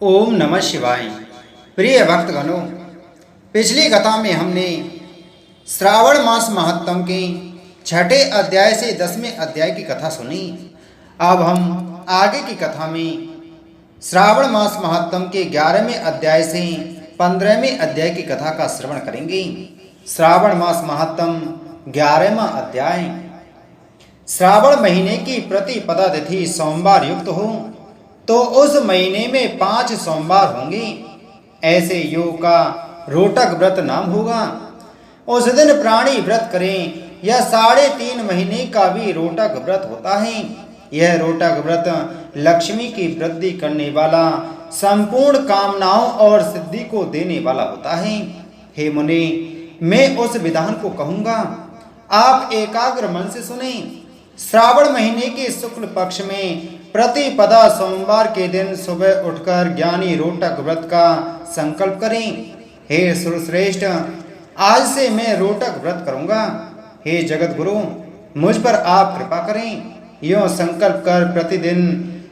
ओम नमः शिवाय। प्रिय भक्तगणों, पिछली कथा में हमने श्रावण मास महात्म के छठे अध्याय से 10वें अध्याय की कथा सुनी। अब हम आगे की कथा में श्रावण मास महात्म के 11वें अध्याय से 15वें अध्याय की कथा का श्रवण करेंगे। श्रावण मास महात्म 11वां अध्याय। श्रावण महीने की प्रतिपदा तिथि सोमवार युक्त हो तो उस महीने में 5 सोमवार होंगे। ऐसे योग का रोटक व्रत नाम होगा। उस दिन प्राणी व्रत करें। यह 3.5 महीने का भी रोटक व्रत होता है। यह रोटक व्रत लक्ष्मी की वृद्धि करने वाला, संपूर्ण कामनाओं और सिद्धि को देने वाला होता है। हे मुनि, मैं उस विधान को कहूँगा, आप एकाग्र मन से सुने। श्रावण महीने के शुक्ल पक्ष में प्रतिपदा सोमवार के दिन सुबह उठकर ज्ञानी रोटक व्रत का संकल्प करें। हे सुरश्रेष्ठ, आज से मैं रोटक व्रत करूंगा। हे जगत गुरु, मुझ पर आप कृपा करें। यों संकल्प कर प्रतिदिन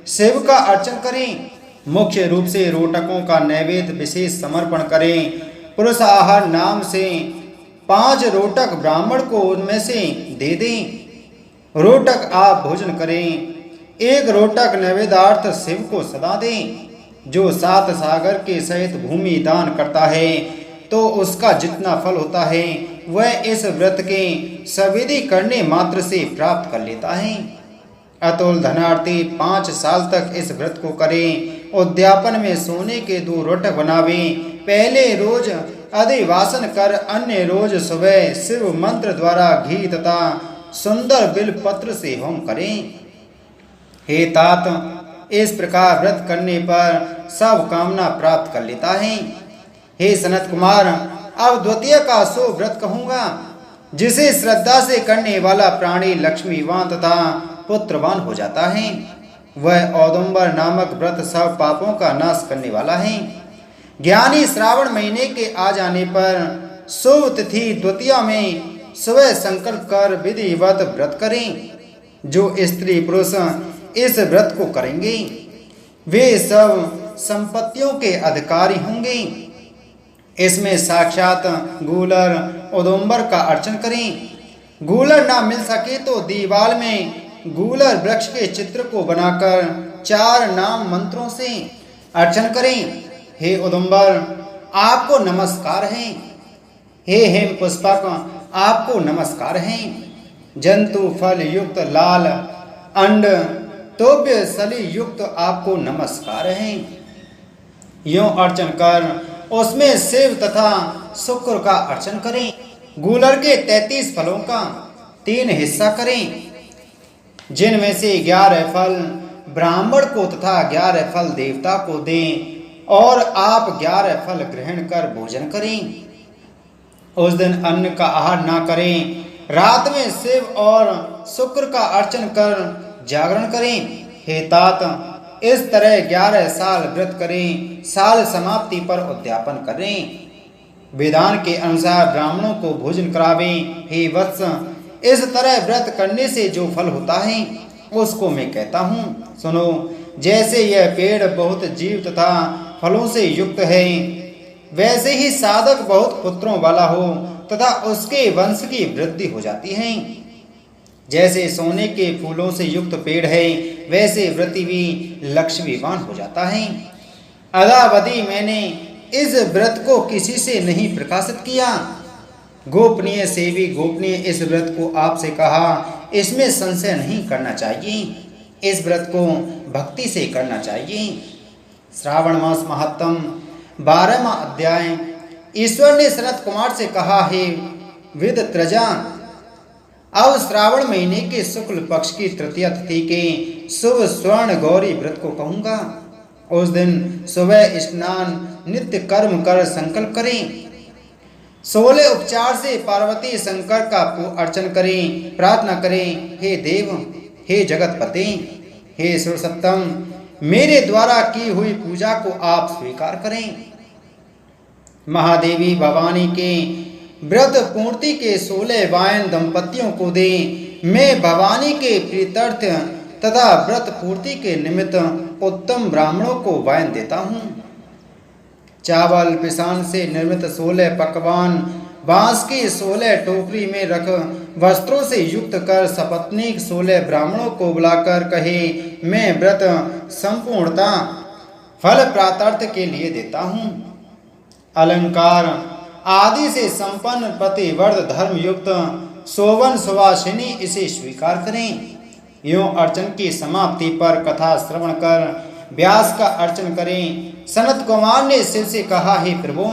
शिव का अर्चन करें। मुख्य रूप से रोटकों का नैवेद्य विशेष समर्पण करें। पुरुष आहार नाम से 5 रोटक ब्राह्मण को उनमें से दे दें। रोटक आप भोजन करें। 1 रोटक नैवेद्यार्थ शिव को सदा दें। जो 7 सागर के सहित भूमि दान करता है तो उसका जितना फल होता है वह इस व्रत के सविधि करने मात्र से प्राप्त कर लेता है। अतुल धनार्थी 5 साल तक इस व्रत को करें। उद्यापन में सोने के 2 रोटक बनावें। पहले रोज अधिवासन कर अन्य रोज सुबह शिव मंत्र द्वारा घी तथा सुंदर बिल पत्र से होम करें। हे तात, इस प्रकार व्रत करने पर सब कामना प्राप्त कर लेता है। हे सनत कुमार, अब द्वितीय का सो व्रत कहूँगा, जिसे श्रद्धा से करने वाला प्राणी लक्ष्मीवान तथा पुत्रवान हो जाता है। वह औदुंबर नामक व्रत सब पापों का नाश करने वाला है। ज्ञानी श्रावण महीने के आ जाने पर शुभ तिथि द्वितीया में सुबह संकल्प कर विधिवत व्रत करें। जो स्त्री पुरुष इस व्रत को करेंगे वे सब संपत्तियों के अधिकारी होंगे। इसमें साक्षात गूलर औदुंबर का अर्चन करें। गूलर ना मिल सके तो दीवार में गूलर वृक्ष के चित्र को बनाकर 4 नाम मंत्रों से अर्चन करें। हे औदुंबर, आपको नमस्कार है। हे हेम पुष्पक, आपको नमस्कार है। जंतु फल युक्त लाल अंड तोब्य सली युक्त आपको नमस्कार है। यों अर्चन कर उसमें शिव तथा शुक्र का अर्चन करें। गूलर के 33 फलों का 3 हिस्सा करें, जिनमें से 11 फल ब्राह्मण को तथा 11 फल देवता को दें और आप 11 फल ग्रहण कर भोजन करें। उस दिन अन्न का आहार ना करें। रात में शिव और शुक्र का अर्चन कर जागरण करें। हे तात, इस तरह 11 साल व्रत करें। साल समाप्ति पर उद्यापन करें। विधान के अनुसार ब्राह्मणों को भोजन करावें। हे वत्स, इस तरह व्रत करने से जो फल होता है उसको मैं कहता हूँ, सुनो। जैसे यह पेड़ बहुत जीव तथा फलों से युक्त है, वैसे ही साधक बहुत पुत्रों वाला हो तथा उसके वंश की वृद्धि हो जाती है। जैसे सोने के फूलों से युक्त पेड़ है, वैसे व्रती भी लक्ष्मीवान हो जाता है। अदावधि मैंने इस व्रत को किसी से नहीं प्रकाशित किया। गोपनीय से भी गोपनीय इस व्रत को आपसे कहा। इसमें संशय नहीं करना चाहिए। इस व्रत को भक्ति से करना चाहिए। श्रावण मास महात्म 12वां अध्याय। ईश्वर ने सनत कुमार से कहा, हे विद त्रजा, अब श्रावण महीने के शुक्ल पक्ष की तृतीया तिथि के शुभ स्वर्ण गौरी व्रत को कहूँगा। उस दिन सुबह स्नान नित्य कर्म कर संकल्प करें। 16 उपचार से पार्वती शंकर का अर्चन करें। प्रार्थना करें, हे देव, हे जगतपते, हे सुरसत्तम, मेरे द्वारा की हुई पूजा को आप स्वीकार करें। महादेवी भवानी के व्रत पूर्ति के 16 वायन दंपतियों को दें। मैं भवानी के प्रीत्यर्थ तथा व्रत पूर्ति के निमित्त उत्तम ब्राह्मणों को वायन देता हूँ। चावल पिसान से निर्मित 16 पकवान बांस की 16 टोकरी में रख वस्त्रों से युक्त कर सपत्नीक 16 ब्राह्मणों को बुलाकर कहे, मैं व्रत संपूर्णता फल प्रातार्थ के लिए देता हूँ। अलंकार आदि से संपन्न पतिव्रत धर्म युक्त सोवन सुवासिनी इसे स्वीकार करें। यूं अर्चन की समाप्ति पर कथा श्रवण कर व्यास का अर्चन करें। सनत कुमार ने शिव से कहा, हे प्रभु,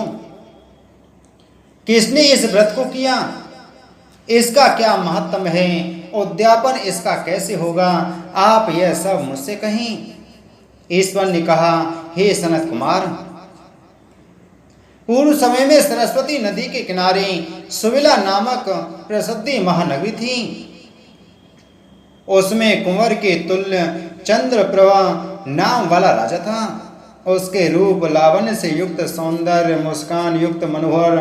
किसने इस व्रत को किया? इसका क्या महत्व है? उद्यापन इसका कैसे होगा? आप यह सब मुझसे कहें। ईश्वर ने कहा, हे सनत कुमार, पूर्व समय में सरस्वती नदी के किनारे सुविला नामक प्रसिद्ध महानगरी थी। उसमें कुंवर के तुल्य चंद्रप्रभा नाम वाला राजा था। उसके रूप लावण्य से युक्त सौंदर्य, मुस्कान युक्त मनोहर,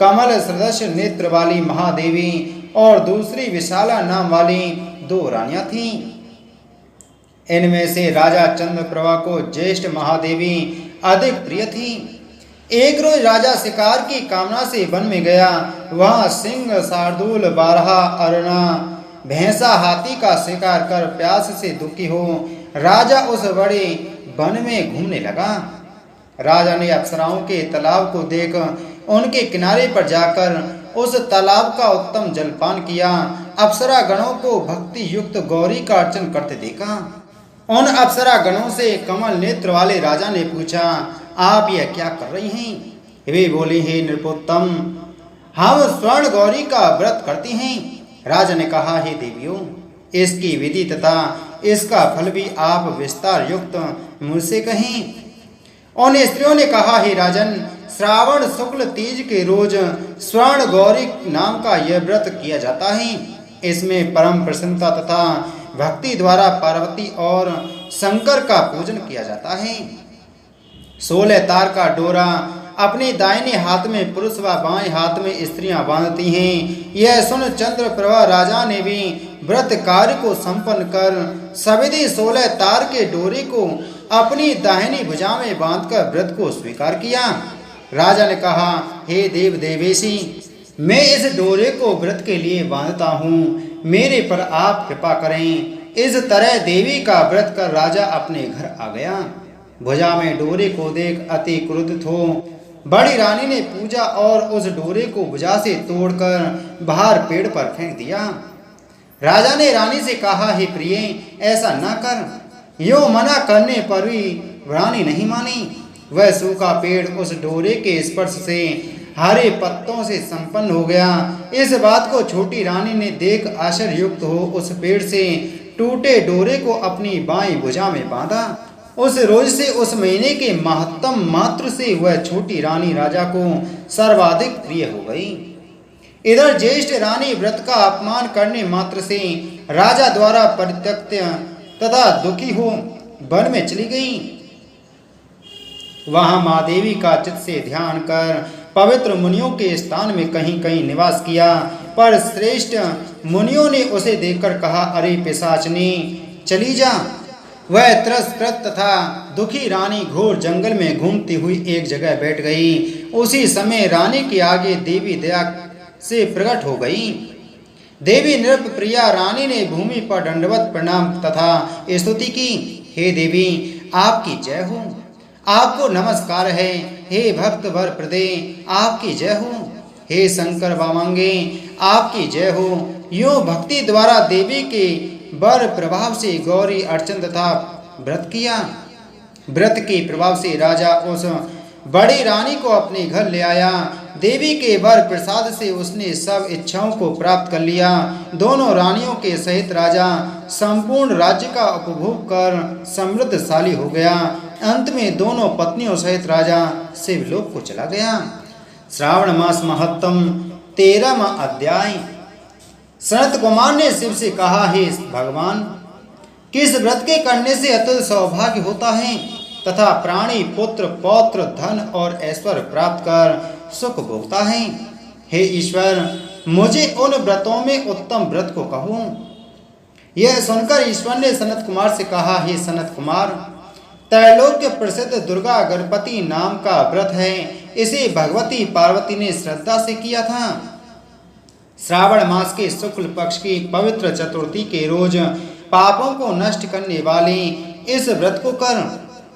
कमल सदृश नेत्र वाली महादेवी और दूसरी विशाला नाम वाली 2 रानियां थीं। इनमें से राजा चंद्रप्रभा को ज्येष्ठ महादेवी अधिक प्रिय थी। एक रोज राजा शिकार की कामना से वन में गया। वहां सिंह, शार्दूल, बारहा, अरना, भैंसा, हाथी का शिकार कर प्यास से दुखी हो राजा उस बड़े वन में घूमने लगा। राजा ने अप्सराओं के तालाब को देख उनके किनारे पर जाकर उस तालाब का उत्तम जलपान किया। अप्सरा गणों को भक्ति युक्त गौरी का अर्चन करते देखा। उन अप्सरा गणों से कमल नेत्र वाले राजा ने पूछा, आप यह क्या कर रही हैं? वे बोली, हे नृपोत्तम, हम स्वर्ण गौरी का व्रत करती हैं। राजा ने कहा, हे देवियों, इसकी विधि तथा इसका फल भी आप विस्तार युक्त मुझसे कहें। उन स्त्रियों ने कहा, हे राजन, श्रावण शुक्ल तीज के रोज स्वर्ण गौरी नाम का यह व्रत किया जाता है। इसमें परम प्रसन्नता तथा भक्ति द्वारा पार्वती और शंकर का पूजन किया जाता है। 16 तार का डोरा अपने दाहिने हाथ में पुरुष व बाएं हाथ में स्त्रियां बांधती हैं। यह सुन चंद्रप्रभा राजा ने भी व्रत कार्य को संपन्न कर सविधि 16 तार के डोरे को अपनी दाहिनी भुजा में बांधकर व्रत को स्वीकार किया। राजा ने कहा, हे देव देवेशी, मैं इस डोरे को व्रत के लिए बांधता हूँ, मेरे पर आप कृपा करें। इस तरह देवी का व्रत कर राजा अपने घर आ गया। भुजा में डोरे को देख अति क्रोधित हो बड़ी रानी ने पूजा और उस डोरे को भुजा से तोड़कर बाहर पेड़ पर फेंक दिया। राजा ने रानी से कहा, हे प्रिय, ऐसा न कर। यूं मना करने पर भी रानी नहीं मानी। वह सूखा पेड़ उस डोरे के स्पर्श से हरे पत्तों से संपन्न हो गया। इस बात को छोटी रानी ने देख आश्चर्ययुक्त हो उस पेड़ से टूटे डोरे को अपनी बाईं भुजा में बांधा। उस रोज से उस महीने के महत्तम मात्र से वह छोटी रानी राजा को सर्वाधिक प्रिय हो गई। इधर ज्येष्ठ रानी व्रत का अपमान करने मात्र से राजा द्वारा परित्यक्त तथा दुखी हो वन में चली गई। वहां माँ देवी का चित्त से ध्यान कर पवित्र मुनियों के स्थान में कहीं कहीं निवास किया। पर श्रेष्ठ मुनियों ने उसे देखकर कहा, अरे पिशाचनी, चली जा। वह त्रस्त तथा दुखी रानी घोर जंगल में घूमती हुई एक जगह बैठ गई। उसी समय रानी के आगे देवी दया से प्रकट हो गई। देवी नृप प्रिया रानी ने भूमि पर दंडवत प्रणाम तथा स्तुति की। हे देवी, आपकी जय हो, आपको नमस्कार है। हे भक्त वर प्रदे, आपकी जय हो। हे शंकर वामांगे, आपकी जय हो। यूं भक्ति द्वारा देवी के वर प्रभाव से गौरी अर्चन तथा व्रत किया। व्रत के प्रभाव से राजा उस बड़ी रानी को अपने घर ले आया। देवी के वर प्रसाद से उसने सब इच्छाओं को प्राप्त कर लिया। दोनों रानियों के सहित राजा संपूर्ण राज्य का उपभोग कर समृद्धशाली हो गया। अंत में दोनों पत्नियों सहित राजा शिवलोक को चला गया। श्रावण मास महत्तम 13वां अध्याय। सनत कुमार ने शिव से कहा, हे भगवान, किस व्रत के करने से अतुल सौभाग्य होता है तथा प्राणी पुत्र पौत्र धन और ऐश्वर्य प्राप्त कर सुख भोगता है? हे ईश्वर, मुझे उन व्रतों में उत्तम व्रत को कहो। यह सुनकर ईश्वर ने सनत कुमार से कहा, हे सनत कुमार, त्रैलोक्य प्रसिद्ध दुर्गा गणपति नाम का व्रत है। इसे भगवती पार्वती ने श्रद्धा से किया था। श्रावण मास के शुक्ल पक्ष की पवित्र चतुर्थी के रोज पापों को नष्ट करने वाले इस व्रत को कर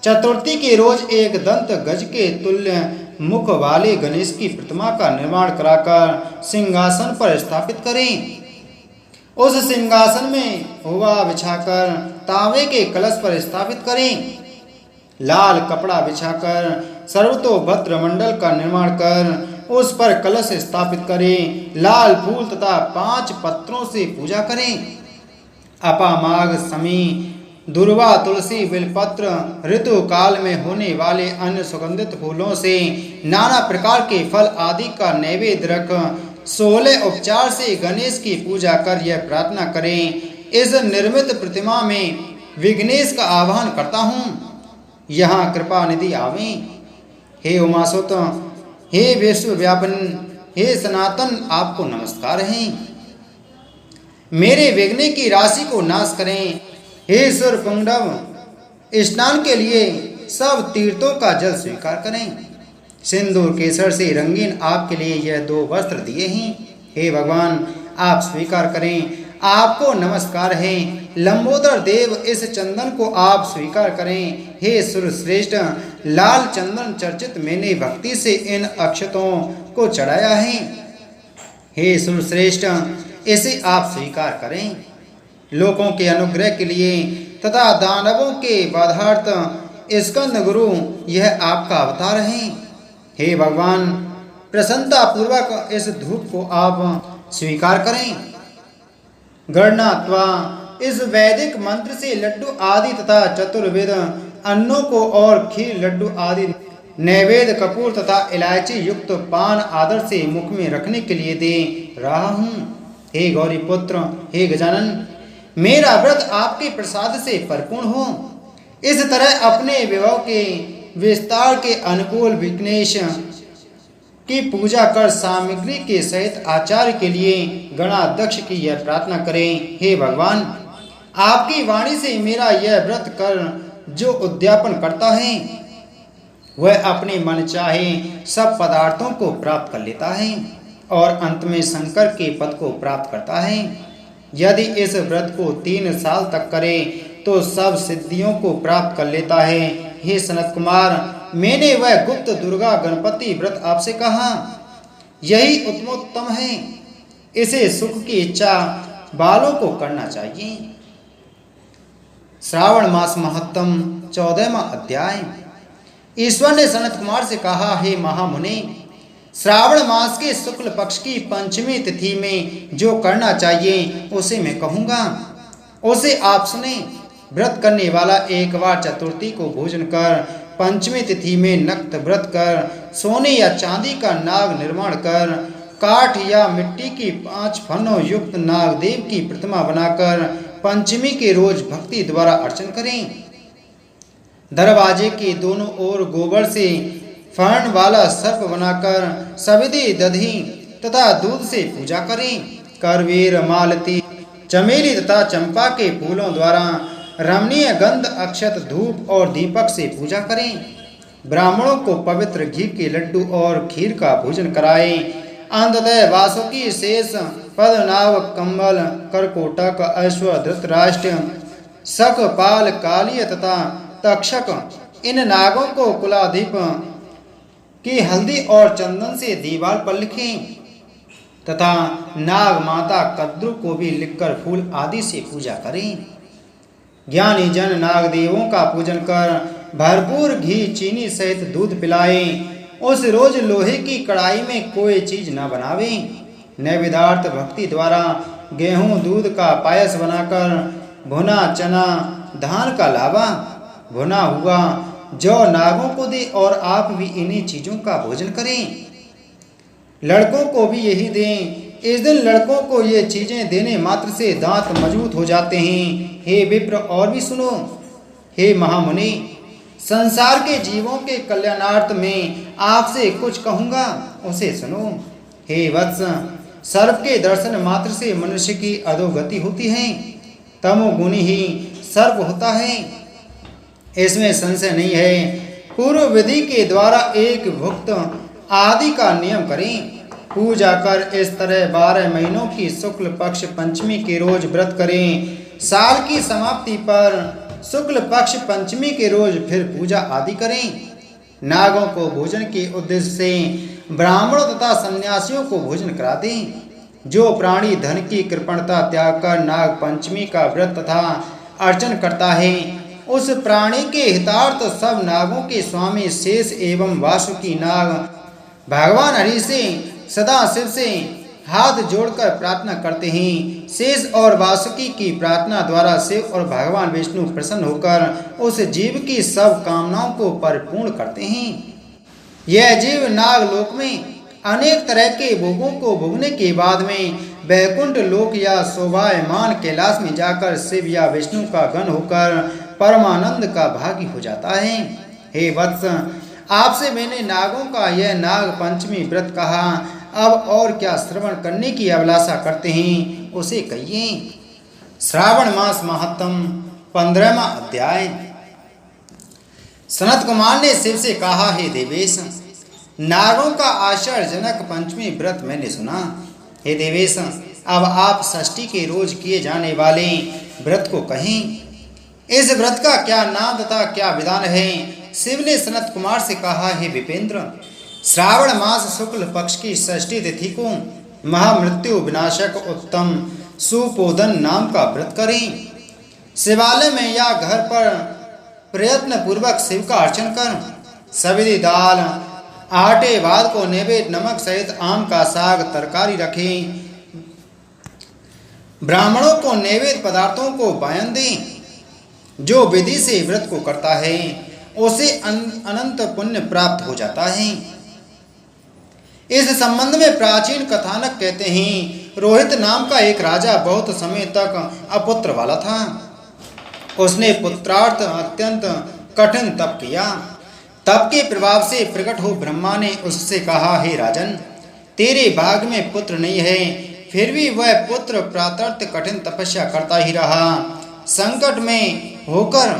चतुर्थी के रोज एक दंत गज के तुल्य मुख वाले गणेश की प्रतिमा का निर्माण कराकर सिंहासन पर स्थापित करें। उस सिंहासन में हुआ बिछाकर तांबे के कलश पर स्थापित करें। लाल कपड़ा बिछाकर सर्वतोभद्र मंडल का निर्माण कर उस पर कलश स्थापित करें। लाल फूल तथा 5 पत्रों से पूजा करें। अपामाग समी दुर्वा तुलसी बेलपत्र ऋतु काल में होने वाले अन्य सुगंधित फूलों से नाना प्रकार के फल आदि का नैवेद्य रख 16 उपचार से गणेश की पूजा कर यह प्रार्थना करें, इस निर्मित प्रतिमा में विघ्नेश का आह्वान करता हूँ, यहाँ कृपा निधि आवें। हे उमासुत, हे विश्वव्यापन, हे सनातन, आपको नमस्कार है। मेरे विघ्न की राशि को नाश करें। हे सूर्यपुंगव, स्नान के लिए सब तीर्थों का जल स्वीकार करें। सिंदूर केसर से रंगीन आपके लिए यह 2 वस्त्र दिए हैं। हे भगवान, आप स्वीकार करें, आपको नमस्कार है। लंबोदर देव, इस चंदन को आप स्वीकार करें। हे सुरश्रेष्ठ, लाल चंदन चर्चित मैंने भक्ति से इन अक्षतों को चढ़ाया है। हे सुरश्रेष्ठ, इसे आप स्वीकार करें। लोगों के अनुग्रह के लिए तथा दानवों के बाधार्थ स्कंद गुरु यह आपका अवतार है। हे भगवान, प्रसन्नता पूर्वक इस धूप को आप स्वीकार करें। गणना अथवा इस वैदिक मंत्र से लड्डू आदि तथा चतुर्वेद अन्नों को और खीर लड्डू आदि नैवेद्य कपूर तथा इलायची युक्त पान आदर से मुख में रखने के लिए दे रहा हूँ। हे गौरी पुत्र, हे गजानन, मेरा व्रत आपके प्रसाद से परिपूर्ण हो। इस तरह अपने विभव के विस्तार के अनुकूल विघ्नेश की पूजा कर सामग्री के सहित आचार्य के लिए गणाध्यक्ष की यह प्रार्थना करें। हे भगवान, आपकी वाणी से मेरा यह व्रत कर जो उद्यापन करता है वह अपने मन चाहे सब पदार्थों को प्राप्त कर लेता है और अंत में शंकर के पद को प्राप्त करता है। यदि इस व्रत को 3 साल तक करे तो सब सिद्धियों को प्राप्त कर लेता है। हे सनत कुमार, मैंने वह गुप्त दुर्गा गणपति व्रत आपसे कहा, यही उत्तमोत्तम है। इसे सुख की इच्छा बालों को करना चाहिए। श्रावण मास महत्तम 14वां अध्याय। ईश्वर ने सनत कुमार से कहा, हे महामुनि, श्रावण मास के शुक्ल पक्ष की पंचमी तिथि में जो करना चाहिए उसे मैं कहूँगा, उसे आप सुने। व्रत करने वाला एक बार चतुर्थी को भोजन कर पंचमी तिथि में नक्त व्रत कर सोने या चांदी का नाग निर्माण कर काठ या मिट्टी की 5 फनों युक्त नागदेव की प्रतिमा बनाकर पंचमी के रोज भक्ति द्वारा अर्चन करें। दरवाजे के दोनों ओर गोबर से फर्ण वाला सर्प बनाकर सविधि दधी तथा दूध से पूजा करें। करवेर, मालती, चमेली तथा चंपा के फूलों द्वारा रमणीय गंध, अक्षत, धूप और दीपक से पूजा करें। ब्राह्मणों को पवित्र घी के लड्डू और खीर का भोजन कराएं। अंततः वासुकी, शेष, पद्मनाभ, कंबल, करकोटक, अश्व, धृतराष्ट्र, शक, पाल, कालिय तथा तक्षक इन नागों को कुलाधिप की हल्दी और चंदन से दीवार पर लिखें तथा नाग माता कद्रु को भी लिखकर फूल आदि से पूजा करें। ज्ञानी जन नागदेवों का पूजन कर भरपूर घी चीनी सहित दूध पिलाएं। उस रोज लोहे की कढ़ाई में कोई चीज न बनावें। नैवेद्यार्थ भक्ति द्वारा गेहूं दूध का पायस बनाकर भुना चना, धान का लावा, भुना हुआ जौ नागों को दे और आप भी इन्हीं चीजों का भोजन करें। लड़कों को भी यही दें। इस दिन लड़कों को ये चीजें देने मात्र से दांत मजबूत हो जाते हैं। हे विप्र, और भी सुनो। हे महामुनि, संसार के जीवों के कल्याणार्थ में आपसे कुछ कहूँगा, उसे सुनो। हे वत्स, सर्प के दर्शन मात्र से मनुष्य की अधोगति होती है। तमोगुणी ही सर्प होता है, इसमें संशय नहीं है। पूर्व विधि के द्वारा एक भुक्त आदि का नियम करें। पूजा कर इस तरह 12 महीनों की शुक्ल पक्ष पंचमी के रोज व्रत करें। साल की समाप्ति पर शुक्ल पक्ष पंचमी के रोज फिर पूजा आदि करें। नागों को भोजन के उद्देश्य से ब्राह्मणों तथा सन्यासियों को भोजन करा दें। जो प्राणी धन की कृपणता त्याग कर नाग पंचमी का व्रत तथा अर्चन करता है, उस प्राणी के हितार्थ सब नागों के स्वामी शेष एवं वासुकी नाग भगवान हरि से सदा शिव से हाथ जोड़कर प्रार्थना करते हैं। शेष और वासुकी की प्रार्थना द्वारा शिव और भगवान विष्णु प्रसन्न होकर उस जीव की सब कामनाओं को परिपूर्ण करते हैं। यह जीव नागलोक में अनेक तरह के भोगों को भोगने के बाद में वैकुंठ लोक या शोभायमान कैलाश में जाकर शिव या विष्णु का गण होकर परमानंद का भागी हो जाता है। हे वत्स, आपसे मैंने नागों का यह नाग पंचमी व्रत कहा। अब और क्या श्रवण करने की अभिलाषा करते हैं उसे कहिए। श्रावण मास महात्म 15वां अध्याय। सनत कुमार ने शिव से कहा, हे देवेश, नागों का आश्चर्यजनक पंचमी व्रत मैंने सुना। हे देवेश, अब आप षष्ठी के रोज किए जाने वाले व्रत को कहें। इस व्रत का क्या नाम तथा क्या विधान है? शिव ने सनत कुमार से कहा, हे विपेंद्र, श्रावण मास शुक्ल पक्ष की षष्ठी तिथि को महामृत्यु विनाशक उत्तम सुपोधन नाम का व्रत करें। शिवालय में या घर पर प्रयत्न पूर्वक शिव का अर्चन कर सविधि दाल आटे भात को नैवेद्य नमक सहित आम का साग तरकारी रखें। ब्राह्मणों को नैवेद्य पदार्थों को बयान दें। जो विधि से व्रत को करता है उसे अनंत पुण्य प्राप्त हो जाता है। इस संबंध में प्राचीन कथानक कहते हैं, रोहित नाम का एक राजा बहुत समय तक अपुत्र वाला था। उसने पुत्रार्थ अत्यंत कठिन तप किया। तप के प्रभाव से प्रकट हो ब्रह्मा ने उससे कहा, हे राजन, तेरे भाग में पुत्र नहीं है। फिर भी वह पुत्र प्रातर्थ कठिन तपस्या करता ही रहा। संकट में होकर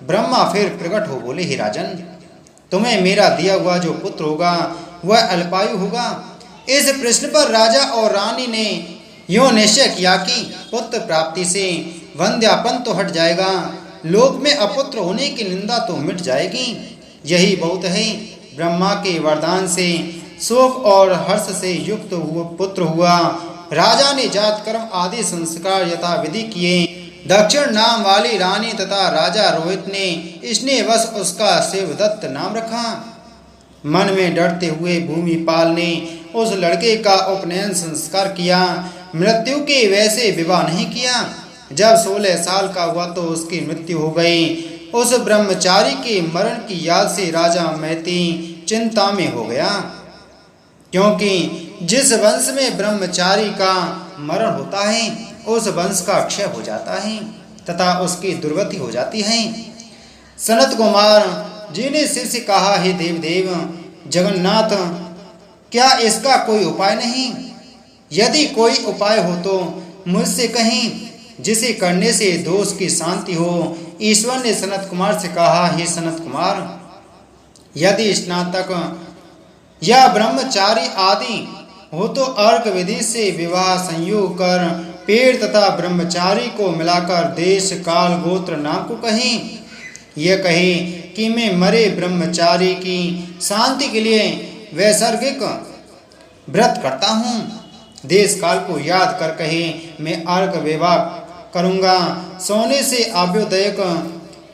ब्रह्मा फिर प्रकट हो बोले, हे राजन, तुम्हें मेरा दिया हुआ जो पुत्र होगा वह अल्पायु होगा। इस प्रश्न पर राजा और रानी ने यूं निश्चय किया कि पुत्र प्राप्ति से वंध्यापन तो हट जाएगा, लोक में अपुत्र होने की निंदा तो मिट जाएगी। यही बहुत है। ब्रह्मा के वरदान से शोक और हर्ष से युक्त हुआ पुत्र हुआ। राजा ने जात कर्म आदि संस्कार यथाविधि किए। दक्षिण नाम वाली रानी तथा राजा रोहित ने स्नेहवश उसका शिवदत्त नाम रखा। मन में डरते हुए भूमिपाल ने उस लड़के का उपनयन संस्कार किया। मृत्यु के वैसे विवाह नहीं किया। जब 16 साल का हुआ तो उसकी मृत्यु हो गई। उस ब्रह्मचारी के मरण की याद से राजा मैती चिंता में हो गया, क्योंकि जिस वंश में ब्रह्मचारी का मरण होता है उस वंश का क्षय हो जाता है तथा उसकी दुर्गति हो जाती है। सनत कुमार जी ने शिव से कहा, हे देवदेव जगन्नाथ, क्या इसका कोई उपाय नहीं? यदि कोई उपाय हो तो मुझसे कहें, जिसे करने से दोष की शांति हो। ईश्वर ने सनत कुमार से कहा, हे सनत कुमार, यदि स्नातक या ब्रह्मचारी आदि हो तो अर्क विधि से विवाह संयोग कर पेड़ तथा ब्रह्मचारी को मिलाकर देश काल गोत्र नाम को कहें। यह कहे कि मैं मरे ब्रह्मचारी की शांति के लिए वैसर्गिक व्रत करता हूँ। देश काल को याद कर कहे, मैं अर्क विवाह करूँगा। सोने से आभ्योदय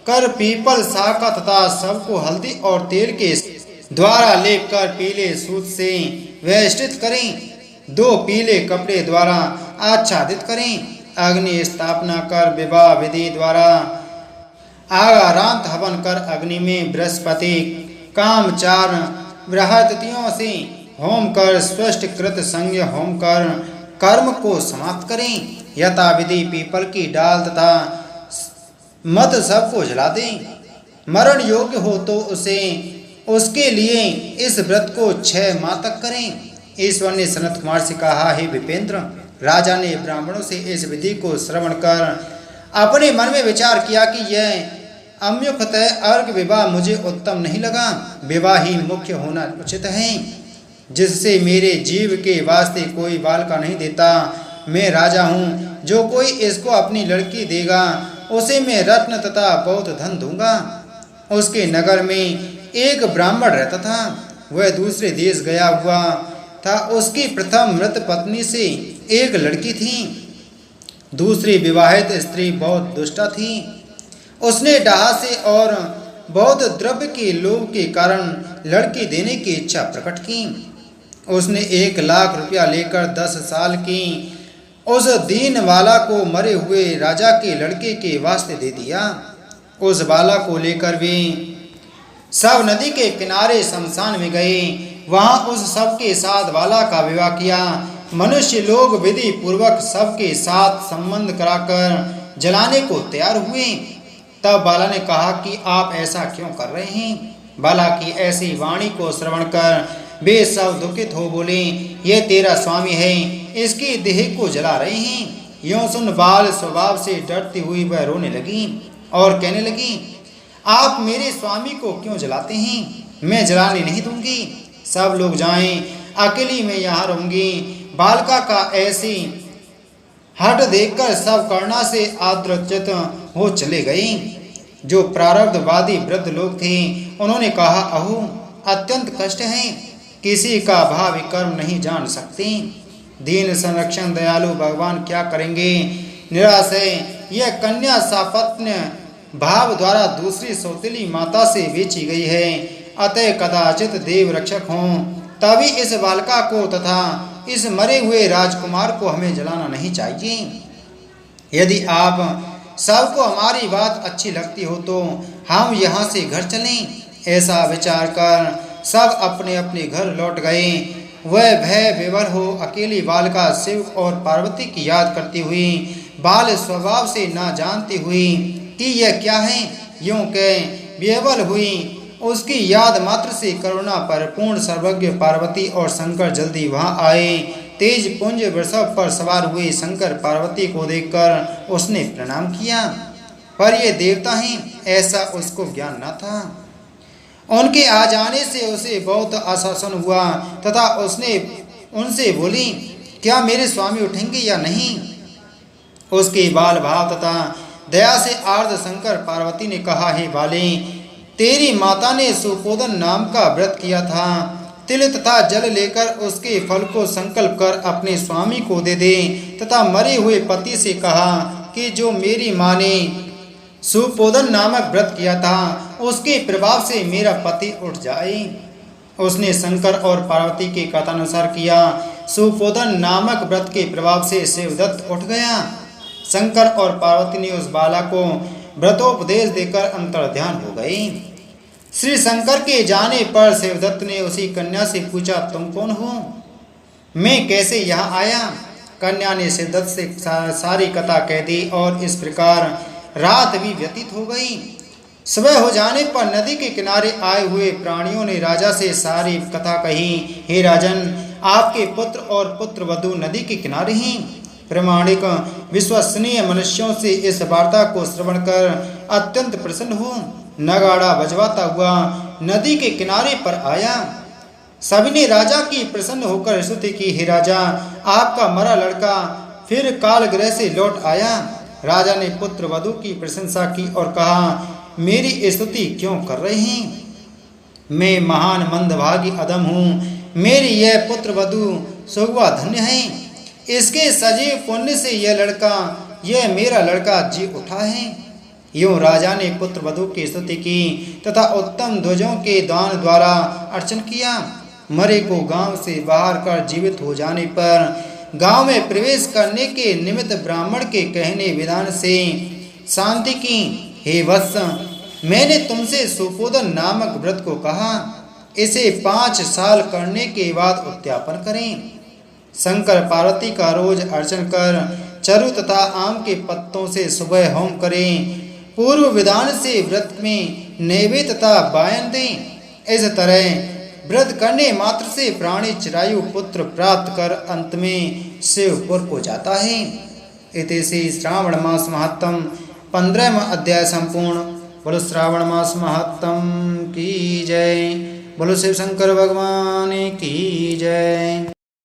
कर पीपल शाखा तथा सबको हल्दी और तेल के द्वारा लेप कर पीले सूत से वेष्टित करें। 2 पीले कपड़े द्वारा आच्छादित करें। अग्नि स्थापना कर विवाह विधि द्वारा आगारांत हवन कर अग्नि में बृहस्पति कामचार बृहस्पतियों से होम कर स्पष्ट कृत संज्ञ होम कर कर्म को समाप्त करें। यथाविधि पीपल की डाल तथा मत सबको जला दें। मरण योग्य हो तो उसके लिए इस व्रत को 6 माह तक करें। ईश्वर ने सनत कुमार से कहा, हे विपेंद्र, राजा ने ब्राह्मणों से इस विधि को श्रवण कर अपने मन में विचार किया कि यह अम्युक्तः अर्घ विवाह मुझे उत्तम नहीं लगा। विवाह ही मुख्य होना उचित है, जिससे मेरे जीव के वास्ते कोई बालका नहीं देता। मैं राजा हूँ, जो कोई इसको अपनी लड़की देगा उसे मैं रत्न तथा बहुत धन दूंगा। उसके नगर में एक ब्राह्मण रहता था, वह दूसरे देश गया हुआ था। उसकी प्रथम मृत पत्नी से एक लड़की थी, दूसरी विवाहित स्त्री बहुत दुष्टा थी। उसने डाह से और बहुत द्रव्य के लोभ के कारण लड़की देने की इच्छा प्रकट की। उसने 1,00,000 रुपया लेकर 10 साल की उस दीन वाला को मरे हुए राजा के लड़के के वास्ते दे दिया। उस बाला को लेकर वे सब नदी के किनारे शमशान में गए। वहां उस सब के साथ बाला का विवाह किया। मनुष्य लोग विधि पूर्वक सबके साथ संबंध कराकर जलाने को तैयार हुए। तब बाला ने कहा कि आप ऐसा क्यों कर रहे हैं? बाला की ऐसी वाणी को श्रवण कर वे सब दुखित हो बोले, ये तेरा स्वामी है, इसकी देह को जला रहे हैं। यूं सुन बाल स्वभाव से डरती हुई वह रोने लगी और कहने लगी, आप मेरे स्वामी को क्यों जलाते हैं? मैं जलाने नहीं दूंगी। सब लोग जाएं, अकेली मैं यहाँ रहूंगी। बालिका का ऐसी हट देखकर सब करुणा से आद्रचित हो चले गए। जो प्रारब्धवादी वृद्ध लोग थे उन्होंने कहा, अहो अत्यंत कष्ट है, किसी का भावी कर्म नहीं जान सकते। दीन संरक्षण दयालु भगवान क्या करेंगे? निराश है, यह कन्या सापत्न्य भाव द्वारा दूसरी सौतेली माता से बेची गई है। अतः कदाचित देव रक्षक हों, तभी इस बालिका को तथा इस मरे हुए राजकुमार को हमें जलाना नहीं चाहिए। यदि आप सबको हमारी बात अच्छी लगती हो तो हम यहाँ से घर चलें। ऐसा विचार कर सब अपने अपने घर लौट गए। वह भय विवल हो अकेली बालिका शिव और पार्वती की याद करती हुई, बाल स्वभाव से ना जानती हुई कि यह क्या है, यूं कह विवल हुई। उसकी याद मात्र से करुणा पर पूर्ण सर्वज्ञ पार्वती और शंकर जल्दी वहां आए। तेज पुंज वृषभ पर सवार हुए शंकर पार्वती को देखकर उसने प्रणाम किया, पर ये देवता हैं ऐसा उसको ज्ञान न था। उनके आ जाने से उसे बहुत आश्वासन हुआ तथा उसने उनसे बोली, क्या मेरे स्वामी उठेंगे या नहीं? उसके बाल भाव तथा दया से आर्द्र शंकर पार्वती ने कहा, हे बाले, तेरी माता ने सुपोदन नाम का व्रत किया था। तिल तथा जल लेकर उसके फल को संकल्प कर अपने स्वामी को दे दे तथा मरे हुए पति से कहा कि जो मेरी माँ ने सुपोदन नामक व्रत किया था उसके प्रभाव से मेरा पति उठ जाए। उसने शंकर और पार्वती के कथानुसार किया। सुपोदन नामक व्रत के प्रभाव से शिवदत्त उठ गया। शंकर और पार्वती ने उस बाला को व्रतोपदेश देकर अंतर्ध्यान हो गई। श्री शंकर के जाने पर शिवदत्त ने उसी कन्या से पूछा, तुम कौन हो? मैं कैसे यहाँ आया? कन्या ने शिवदत्त से सारी कथा कह दी और इस प्रकार रात भी व्यतीत हो गई। सुबह हो जाने पर नदी के किनारे आए हुए प्राणियों ने राजा से सारी कथा कही। हे राजन, आपके पुत्र और पुत्र वधू नदी के किनारे हैं। प्रामाणिक विश्वसनीय मनुष्यों से इस वार्ता को श्रवण कर अत्यंत प्रसन्न हो नगाड़ा बजवाता हुआ नदी के किनारे पर आया। सभी ने राजा की प्रसन्न होकर स्तुति की, हे राजा, आपका मरा लड़का फिर कालगृह से लौट आया। राजा ने पुत्र वधू की प्रशंसा की और कहा, मेरी स्तुति क्यों कर रहे हैं? मैं महान मंदभागी अधम हूँ। मेरी यह पुत्र वधू सुगवा धन्य है। इसके सजीव पुण्य से यह मेरा लड़का जी उठा है। यूं राजा ने पुत्र वधू की स्तुति की तथा उत्तम ध्वजों के दान द्वारा अर्चन किया। मरे को गांव से बाहर कर जीवित हो जाने पर गांव में प्रवेश करने के निमित्त ब्राह्मण के कहने विधान से शांति की। हे वत्स, मैंने तुमसे सुपोदन नामक व्रत को कहा, इसे 5 साल करने के बाद उद्यापन करें। शंकर पार्वती का रोज अर्चन कर चरु तथा आम के पत्तों से सुबह होम करें। पूर्व विधान से व्रत में नैवेद्य तथा वायन दें। इस तरह व्रत करने मात्र से प्राणी चिरायु पुत्र प्राप्त कर अंत में शिवपुर को जाता है। इति श्री श्रावण मास महत्तम 15वां अध्याय संपूर्ण। बोलो श्रावण मास महत्तम की जय। बोलो शिव शंकर भगवान की जय।